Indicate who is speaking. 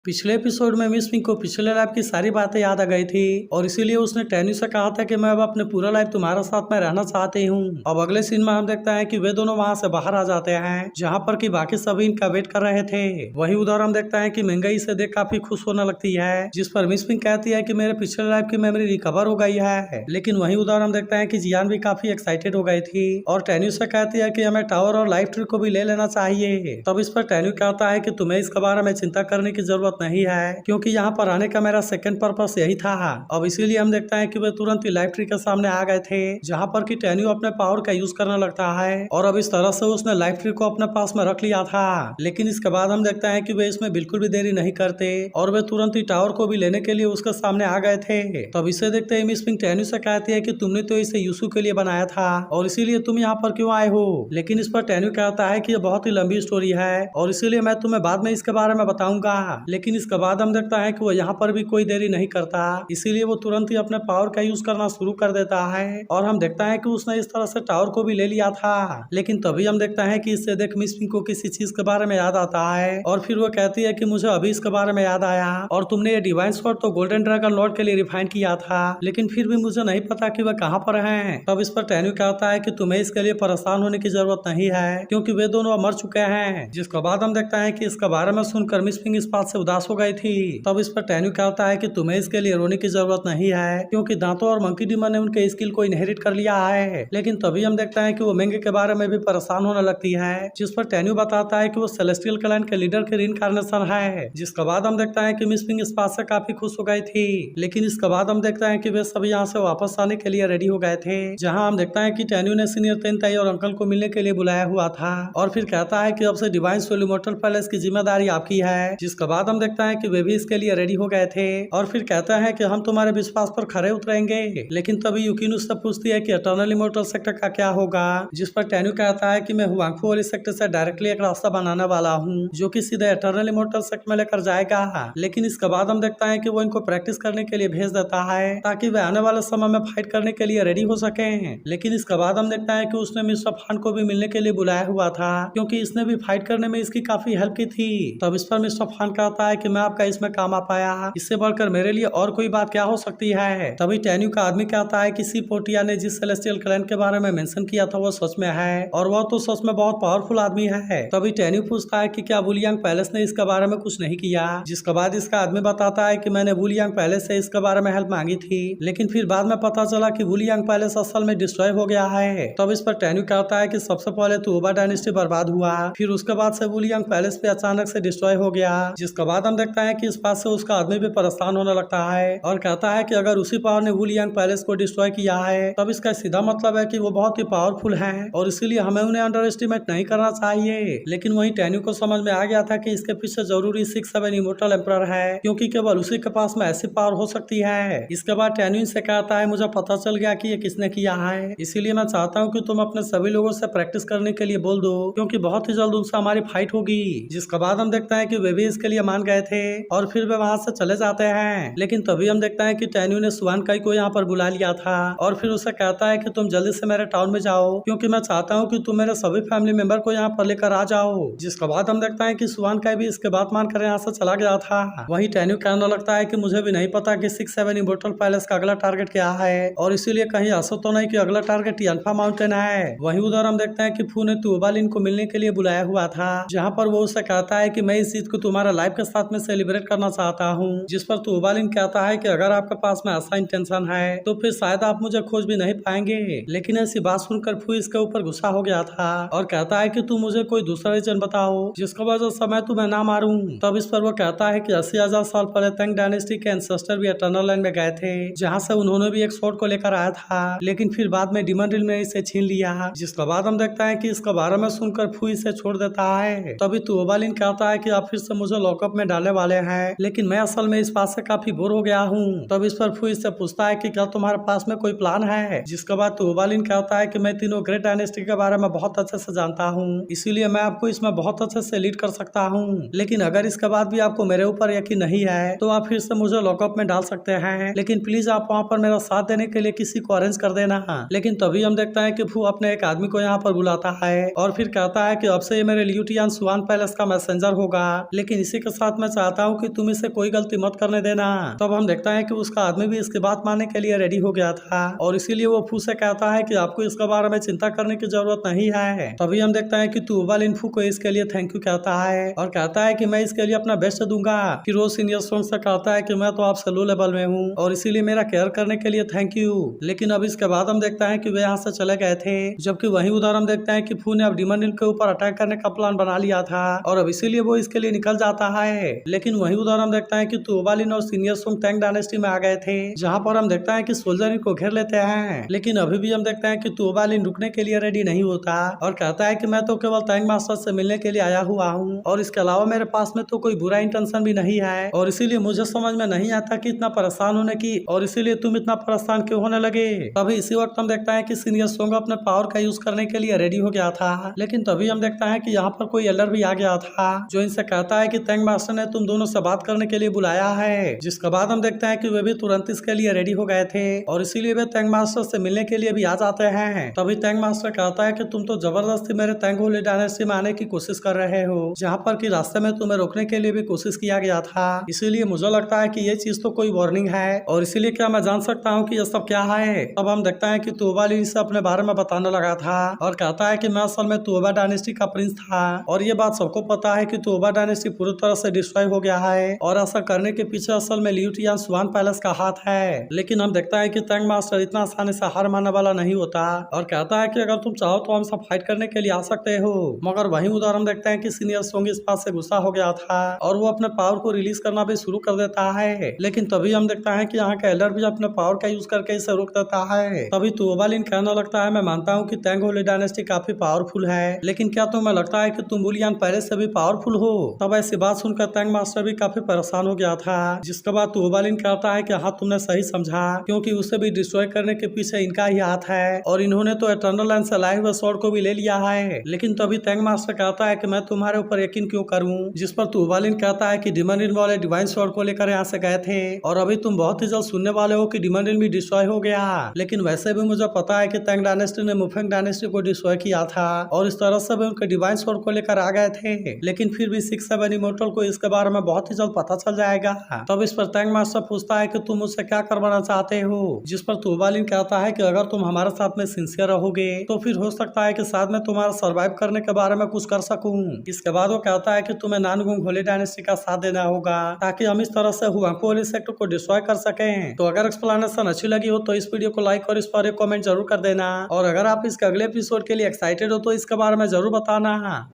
Speaker 1: पिछले एपिसोड में miss pink को पिछले लाइफ की सारी बातें याद आ गई थी और इसीलिए उसने टैन्यू से कहा था कि मैं अब अपने पूरा लाइफ तुम्हारे साथ में रहना चाहती हूँ। अब अगले सीन में हम देखते हैं कि वे दोनों वहाँ से बाहर आ जाते हैं जहाँ पर कि बाकी सभी इनका वेट कर रहे थे। वहीं उधर हम देखते हैं कि महंगाई से देख काफी खुश होने लगती है, जिस पर मिस पिंक कहती है कि मेरे पिछले लाइफ की मेमोरी रिकवर हो गई है। लेकिन वहीं उधर हम देखते हैं कि जियान भी काफी एक्साइटेड हो गई थी और टैन्यू से कहती है कि हमें टावर और लाइफ ट्री को भी ले लेना चाहिए। तब इस पर टैन्यू कहता है कि तुम्हें इसके बारे में चिंता करने की जरूरत नहीं है, क्योंकि यहाँ पर आने का मेरा सेकंड पर्पस यही था। अब इसीलिए हम देखते हैं कि वे तुरंत ही लाइफ ट्री के सामने आ गए थे जहाँ पर कि टैन्यू अपने पावर का यूज करने लगता है और अब इस तरह से उसने लाइफ ट्री को अपने पास में रख लिया था। लेकिन इसके बाद हम देखते हैं कि वे इसमें बिल्कुल भी देरी नहीं करते और वे तुरंत ही टावर को भी लेने के लिए उसके सामने आ गए थे। तब इसे देखते ही मिस पिंक टैन्यू से कहती है कि तुमने तो इसे यूसु के लिए बनाया था और इसीलिए तुम यहाँ पर क्यों आए हो। लेकिन इस पर टैन्यू कहता है कि ये बहुत ही लंबी स्टोरी है और इसीलिए मैं तुम्हें बाद में इसके बारे में बताऊंगा। लेकिन इसके बाद हम देखता है कि वो यहाँ पर भी कोई देरी नहीं करता, इसीलिए वो तुरंत ही अपने पावर का यूज करना शुरू कर देता है और हम देखता है कि उसने इस तरह से टावर को भी ले लिया था। लेकिन तभी हम देखता है कि इससे देख मिस पिंक को किसी चीज के बारे में याद आता है और फिर वो कहती है कि मुझे अभी इसके बारे में याद आया और तुमने ये डिवाइन स्वॉर्ड तो गोल्डन ड्रैगन लॉर्ड के लिए रिफाइन किया था, लेकिन फिर भी मुझे नहीं पता कि वह कहाँ पर है। तब इस पर टैन्यू कहता है कि तुम्हें इसके लिए परेशान होने की जरूरत नहीं है, क्योंकि वे दोनों मर चुके हैं। जिसके बाद हम देखता है कि इसके बारे में सुनकर मिस पिंक इस बात से उदास हो गई थी। तब इस पर टैन्यू कहता है कि तुम्हें इसके लिए रोने की जरूरत नहीं है, क्योंकि दांतों और मंकी डीमन ने उनके स्किल को इनहेरिट कर लिया है। लेकिन तभी हम देखते हैं कि वो मेंगे के बारे में भी परेशान होने लगती है, जिस पर टैन्यू बताता है कि वो सेलेस्टियल क्लैन के लीडर के रीइंकार्नेशन है। जिसके बाद हम देखते हैं कि मिस पिंक इस बात से काफी खुश हो गई थी। लेकिन इसके बाद हम देखते हैं कि वे सभी यहाँ से वापस आने के लिए रेडी हो गए थे, जहाँ हम देखते हैं कि टैन्यू ने सीनियर तेनताई और अंकल को मिलने के लिए बुलाया हुआ था और फिर कहता है कि अब से डिवाइन सोल इमॉर्टल पैलेस की जिम्मेदारी आपकी है। जिसके बाद हम देखते हैं कि वे भी इसके लिए रेडी हो गए थे और फिर कहता है कि हम तुम्हारे विश्वास पर खरे उतरेंगे। लेकिन तभी युकिन उससे पूछती है कि इटर्नल इमॉर्टल सेक्टर का क्या होगा, जिस पर टैन्यू कहता है कि मैं हुआंगफू वाली सेक्टर से डायरेक्टली एक रास्ता बनाने वाला हूँ जो कि सीधे इटर्नल इमॉर्टल सेक्टर में लेकर जाएगा। लेकिन इसके बाद हम देखता है कि वो इनको प्रैक्टिस करने के लिए भेज देता है ताकि वे आने वाले समय में फाइट करने के लिए रेडी हो सके। लेकिन इसके बाद हम देखता है कि उसने मिस्टर फान को भी मिलने के लिए बुलाया हुआ था, क्योंकि इसने भी फाइट करने में इसकी काफी हेल्प की थी। तब इस पर मिस्टर फान कहता है कि मैं आपका इसमें काम आ पाया, इससे बढ़कर मेरे लिए और कोई बात क्या हो सकती है। तभी टैन्यू का आदमी कहता है कि सी पोटिया ने जिस सेलेस्टियल क्लैन के बारे में मेंशन किया था वो सच में है और वह तो सच में बहुत पावरफुल आदमी है। तभी टैन्यू पूछता है कि क्या वुलियांग पैलेस ने इसके बारे में कुछ नहीं किया, जिसके बाद इसका आदमी बताता है कि मैंने वुलियांग पैलेस से इसके बारे में हेल्प मांगी थी, लेकिन फिर बाद में पता चला कि वुलियांग पैलेस असल में डिस्ट्रॉय हो गया है। तब इस पर टैन्यू कहता है कि सबसे पहले तो ओबा डायनेस्टी बर्बाद हुआ, फिर उसके बाद से वुलियांग पैलेस पे अचानक से डिस्ट्रॉय हो गया। जिसके बाद हम देखता है कि इस बात से उसका आदमी भी परेशान होने लगता है और कहता है कि अगर उसी पावर ने वुलियांग पैलेस को डिस्ट्रॉय किया है तब इसका सीधा मतलब है कि वो बहुत ही पावरफुल है और इसीलिए हमें उन्हें अंडर एस्टिमेट नहीं करना चाहिए। लेकिन वहीं टैन्यू को समझ में आ गया था कि इसके पीछे जरूरी 6-7 इमॉर्टल एम्परर है, क्योंकि केवल उसी के पास में ऐसी पावर हो सकती है। इसके बाद टैन्यू से कहता है मुझे पता चल गया कि ये किसने किया है, इसीलिए मैं चाहता हूँ कि तुम अपने सभी लोगों से प्रैक्टिस करने के लिए बोल दो, क्योंकि बहुत ही जल्द उनसे हमारी फाइट होगी। जिसके बाद हम देखते हैं कि वे भी इसके लिए मान गए थे और फिर वे वहाँ से चले जाते हैं। लेकिन तभी हम देखते हैं कि टैन्यू ने सुआन काई को यहाँ पर बुला लिया था और फिर उसे कहता है कि तुम जल्दी से मेरे टाउन में जाओ, क्योंकि मैं चाहता हूँ कि तुम मेरे सभी फैमिली मेंबर को यहाँ पर लेकर आ जाओ। जिसके बाद हम देखते हैं कि सुआन काई भी इसके बात मानकर यहाँ से चला गया था। वहीं टैन्यू कहने लगता है कि मुझे भी नहीं पता कि 6-7 इमॉर्टल पैलेस का अगला टारगेट क्या है और इसीलिए कहीं ऐसा तो नहीं कि अगला टारगेट यल्फा माउंटेन है। वहीं उधर हम देखते हैं कि फू ने तुओबालिन को मिलने के लिए बुलाया हुआ था, जहाँ पर वो उसे कहता है कि मैं इस चीज को तुम्हारा लाइफ के साथ में सेलिब्रेट करना चाहता हूँ। जिस पर तुओबालिन कहता है कि अगर आपके पास में ऐसा इंटेंशन है तो फिर शायद आप मुझे खोज भी नहीं पाएंगे। लेकिन ऐसी बात सुनकर फू इसके ऊपर गुस्सा हो गया था और कहता है कि तुम मुझे कोई दूसरा रीजन बताओ जिसकी वजह से मैं तुम्हें ना मारूं। तब इस पर वो कहता है कि 80,000 साल पहले तंग डायनेस्टी के एंसेस्टर भी एटर्नल लैंड में गए थे, जहाँ से उन्होंने भी एक स्वॉर्ड को लेकर आया था, लेकिन फिर बाद में डिमन रिल में इसे छीन लिया। जिसके बाद हम देखते हैं कि इसके बारे में सुनकर फू इसे छोड़ देता है। तभी तुओबालिन कहता है कि आप फिर से मुझे लॉकअप में डालने वाले हैं, लेकिन मैं असल में इस बात से काफी बोर हो गया हूँ। तब इस पर फू इससे पूछता है कि क्या तुम्हारे पास में कोई प्लान है। जिसके बाद तुओबालिन कहता है कि मैं तीनों ग्रेट डायनेस्टी के बारे में बहुत अच्छे से जानता हूँ, इसीलिए मैं आपको इसमें बहुत अच्छे से लीड कर सकता हूँ, लेकिन अगर इसके बाद भी आपको मेरे ऊपर यकीन नहीं है तो आप फिर से मुझे लॉकअप में डाल सकते हैं, लेकिन प्लीज आप वहाँ पर मेरा साथ देने के लिए किसी को अरेंज कर देना। लेकिन तभी हम देखते हैं कि फू अपने एक आदमी को यहाँ पर बुलाता है और फिर कहता है कि अब से ये मेरे लियूटियन सुआन पैलेस का मैसेंजर होगा। लेकिन इसी के साथ साथ मैं चाहता हूँ कि तुम इसे कोई गलती मत करने देना। तब हम देखता है कि उसका आदमी भी इसकी बात मानने के लिए रेडी हो गया था और इसीलिए वो फू से कहता है कि आपको इसके बारे में चिंता करने की जरूरत नहीं है। तभी हम देखता है कि तुबाल इन फू को इसके लिए थैंक यू कहता है और कहता है कि मैं इसके लिए अपना बेस्ट दूंगा। कि रोज सीनियर सोंग से कहता है कि मैं तो आपसे लो लेवल में हूँ और इसीलिए मेरा केयर करने के लिए थैंक यू। लेकिन अब इसके बाद हम देखता है कि वे यहाँ से चले गए थे, जबकि वहीं उधर हम देखते हैं कि फू ने अब डिमन के ऊपर अटैक करने का प्लान बना लिया था और अब इसीलिए वो इसके लिए निकल जाता है। लेकिन वहीं उधर हम देखते हैं कि तुबालिन और सीनियर सोंग टैंग डायनेस्टी में आ गए थे, जहाँ पर हम देखते हैं कि सोल्जर इनको घेर लेते हैं। लेकिन अभी भी हम देखते हैं कि तुबालिन रुकने के लिए रेडी नहीं होता और कहता है कि मैं तो केवल टैंग मास्टर से मिलने के लिए आया हुआ हूँ और इसके अलावा मेरे पास में तो कोई बुरा इंटेंशन भी नहीं है और इसीलिए मुझे समझ में नहीं आता कि इतना परेशान होने की और इसीलिए तुम इतना परेशान क्यों होने लगे। तभी इसी वक्त हम देखता है कि सीनियर सोंग अपने पावर का यूज करने के लिए रेडी हो गया था, लेकिन तभी हम देखता है कि यहाँ पर कोई एल्डर भी आ गया था जो इनसे कहता है कि टैंग मास्टर ने तुम दोनों से बात करने के लिए बुलाया है। जिसके बाद हम देखते हैं कि वे भी तुरंत इसके लिए रेडी हो गए थे और इसीलिए वे टैंग मास्टर से मिलने के लिए भी आ जाते हैं। तभी टैंग मास्टर कहता है कि तुम तो जबरदस्ती मेरे टैंग होली डायनेस्टी में आने की कोशिश कर रहे हो, जहाँ पर कि रास्ते में तुम्हें रोकने के लिए भी कोशिश किया गया था। इसीलिए मुझे लगता है कि ये चीज तो कोई वार्निंग है और इसीलिए क्या मैं जान सकता हूँ कि ये सब क्या है। तब हम देखता है कि तुबाली इसे अपने बारे में बताने लगा था और कहता है कि मैं असल में तुबा डायनेस्टी का प्रिंस था और ये बात सबको पता है कि तुबा डायनेस्टी पूरी तरह से डिस्ट्रॉय हो गया है और ऐसा करने के पीछे असल में लियू टियान स्वान पैलेस का हाथ है। लेकिन हम देखता है कि टैंग मास्टर इतना आसानी से हार मानने वाला नहीं होता और कहता है कि अगर तुम चाहो तो हमसे फाइट करने के लिए आ सकते हो। मगर वहीं उधर हम देखते हैं कि सीनियर सोंग इस बात से गुस्सा हो गया था और वो अपने पावर को रिलीज करना भी शुरू कर देता है। लेकिन तभी हम देखता है कि यहाँ का एल्डर भी अपने पावर का यूज करके इसे रोक देता है। तभी तुबालिन कहने लगता है मैं मानता हूँ कि टैंग होली डायनेस्टी काफी पावरफुल है, लेकिन क्या तुम्हें लगता है कि तुम बुलियन पहले से भी पावरफुल हो। तब ऐसी बात सुनकर टैंग मास्टर भी काफी परेशान हो गया था, जिसके बाद तुबालिन कहता है कि हाँ तुमने सही समझा, क्योंकि उसे भी डिस्ट्रॉय करने के पीछे इनका ही हाथ है और इन्होंने तो एटर्नल लाइन से लाए हुए स्वॉर्ड को भी ले लिया है। लेकिन तभी टैंग मास्टर कहता है कि मैं तुम्हारे ऊपर यकीन क्यों करूं, जिस पर तुबालिन कहता है कि डिमन वाले डिवाइन स्वॉर्ड को लेकर यहाँ से गए थे और अभी तुम बहुत ही जल्द सुनने वाले हो कि डिमन भी डिस्ट्रॉय हो गया। लेकिन वैसे भी मुझे पता है कि टैंग डायनेस्टी ने मुफेंग डायनेस्टी को डिस्ट्रॉय किया था और इस तरह से भी उनके डिवाइन स्वॉर्ड को लेकर आ गए थे। लेकिन फिर भी 6-7 इमोर्टल को इसके बारे में बहुत ही जल्द पता चल जाएगा। तब इस पर टैंग मास्टर पूछता है कि तुम मुझसे क्या करवाना चाहते हो, जिस पर तुबालिन कहता है कि अगर तुम हमारे साथ में सिंसियर रहोगे तो फिर हो सकता है कि साथ में तुम्हारा सर्वाइव करने के बारे में कुछ कर सकूं। इसके बाद वो कहता है कि तुम्हें नानगुंग होली डायनेस्टी का साथ देना होगा ताकि हम इस तरह से हुआंगफो होली सेक्टर को डिस्ट्रॉय कर सकें। तो अगर एक्सप्लेनेशन अच्छी लगी हो तो इस वीडियो को लाइक और इस पर एक कमेंट जरूर कर देना और अगर आप इसके अगले एपिसोड के लिए एक्साइटेड हो तो इसके बारे में जरूर बताना।